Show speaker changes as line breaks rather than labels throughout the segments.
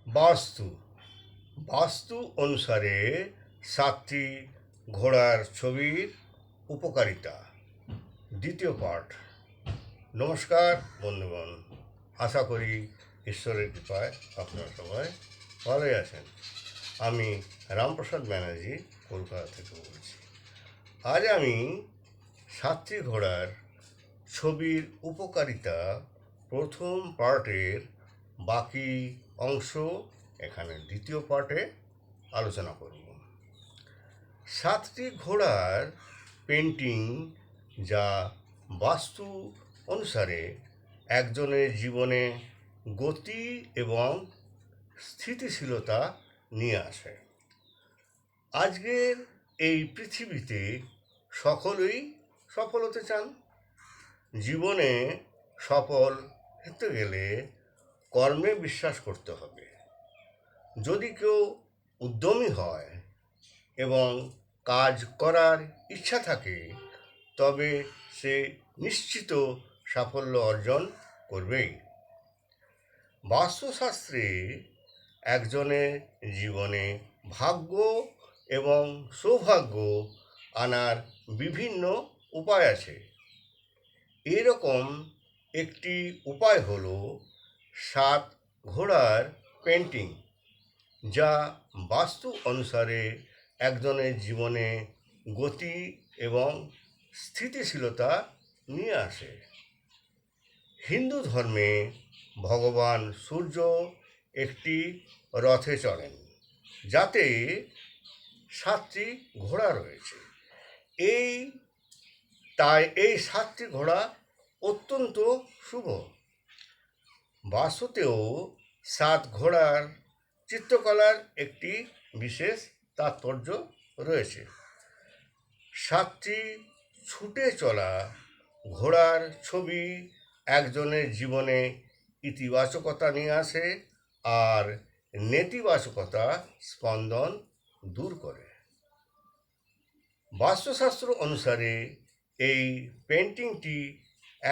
বাস্তু বাস্তু অনুসারে 7টি ঘোড়ার ছবির উপকারিতা। দ্বিতীয় পাঠ। নমস্কার বন্ধুগণ, আশা করি ঈশ্বরের কৃপায় আপনারা সবাই ভালোই আছেন। আমি রামপ্রসাদ ব্যানার্জি কলকাতা থেকে বলছি। আজ আমি 7টি ঘোড়ার ছবির উপকারিতা প্রথম পার্টের বাকি অংশ এখানে দ্বিতীয় পার্টে আলোচনা করব। 7টি ঘোড়ার পেন্টিং যা বাস্তু অনুসারে একজনের জীবনে গতি এবং স্থিতিশীলতা নিয়ে আসে। আজকের এই পৃথিবীতে সকলেই সফল হতে চান। জীবনে সফল হতে গেলে কর্মে বিশ্বাস করতে হবে। যদি কেউ উদ্যমী হয় এবং কাজ করার ইচ্ছা থাকে, তবে সে নিশ্চিত সাফল্য অর্জন করবেই। বাস্তুশাস্ত্রে একজনের জীবনে ভাগ্য এবং সৌভাগ্য আনার বিভিন্ন উপায় আছে। এরকম একটি উপায় হলো 7 ঘোড়ার পেন্টিং, যা বাস্তু অনুসারে একজনের জীবনে গতি এবং স্থিতিশীলতা নিয়ে আসে। হিন্দু ধর্মে ভগবান সূর্য একটি রথে চড়েন, যাতে 7টি ঘোড়া রয়েছে। এই 7টি ঘোড়া অত্যন্ত শুভ। বাস্তুতেও 7 ঘোড়ার চিত্রকলার একটি বিশেষ তাৎপর্য রয়েছে। 7টি ছুটে চলা ঘোড়ার ছবি একজনের জীবনে ইতিবাচকতা নিয়ে আসে আর নেতিবাচকতা স্পন্দন দূর করে। বাস্তুশাস্ত্র অনুসারে এই পেন্টিংটি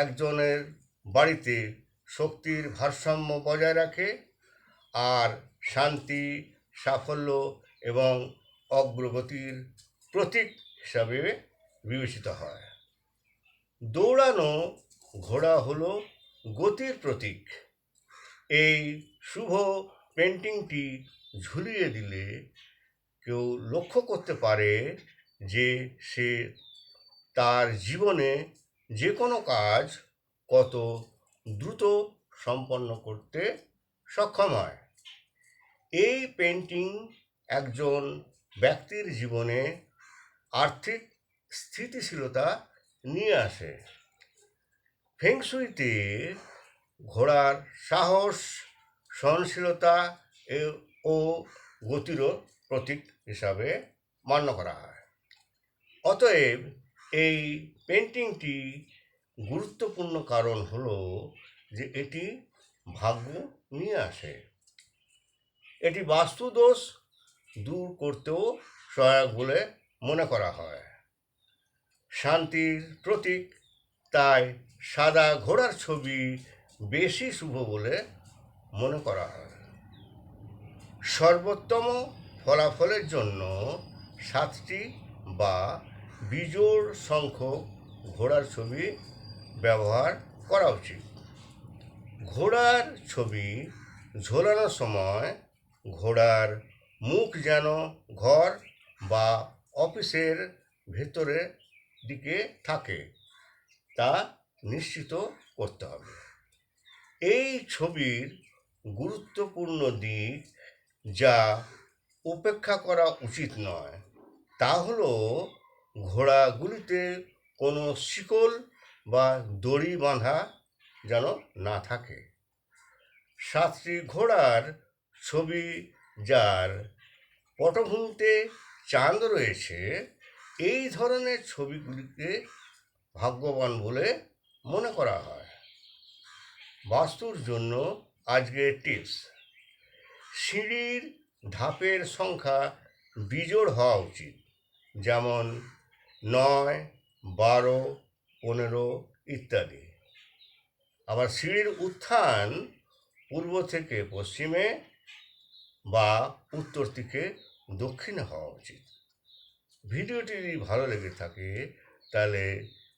একজনের বাড়িতে শক্তির ভারসাম্য বজায় রাখে আর শান্তি, সাফল্য এবং অগ্রগতির প্রতীক হিসাবে বিবেচিত হয়। দৌড়ানো ঘোড়া হলো গতির প্রতীক। এই শুভ পেন্টিংটি ঝুলিয়ে দিলে কেউ লক্ষ্য করতে পারে যে সে তার জীবনে যে কোনো কাজ কত দ্রুত সম্পন্ন করতে সক্ষম হয়। এই পেন্টিং একজন ব্যক্তির জীবনে আর্থিক স্থিতিশীলতা নিয়ে আসে। ফেংশুইতে ঘোড়ার সাহস, সহনশীলতা ও গতিরও প্রতীক হিসাবে মান্য করা হয়। অতএব এই পেন্টিংটি গুরুত্বপূর্ণ কারণ হলো যে এটি ভাগ্য নিয়ে আসে। এটি বাস্তুদোষ দূর করতেও সহায়ক বলে মনে করা হয়। শান্তির প্রতীক, তাই সাদা ঘোড়ার ছবি বেশি শুভ বলে মনে করা হয়। সর্বোত্তম ফলাফলের জন্য 7টি বা বিজোড় সংখ্যক ঘোড়ার ছবি ব্যবহার করা উচিত। ঘোড়ার ছবি ঝোলানোর সময় ঘোড়ার মুখ যেন ঘর বা অফিসের ভেতরের দিকে থাকে, তা নিশ্চিত করতে হবে। এই ছবির গুরুত্বপূর্ণ দিক যা উপেক্ষা করা উচিত নয়, তা হলো ঘোড়াগুলিতে কোনো শিকল বা দড়ি বাঁধা যেন না থাকে। 7টি ঘোড়ার ছবি যার পটভূমিতে চাঁদ রয়েছে, এই ধরনের ছবিগুলিকে ভাগ্যবান বলে মনে করা হয়। বাস্তুর জন্য আজকের টিপস: সিঁড়ির ধাপের সংখ্যা বিজোড় হওয়া উচিত, যেমন 9, 12, 15 ইত্যাদি। আবার সিঁড়ির উত্থান পূর্ব থেকে পশ্চিমে বা উত্তর থেকে দক্ষিণে হওয়া উচিত। ভিডিওটি যদি ভালো লেগে থাকে তাহলে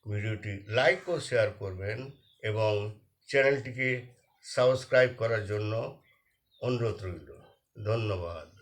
ভিডিওটি লাইক ও শেয়ার করবেন এবং চ্যানেলটিকে সাবস্ক্রাইব করার জন্য অনুরোধ রইল। ধন্যবাদ।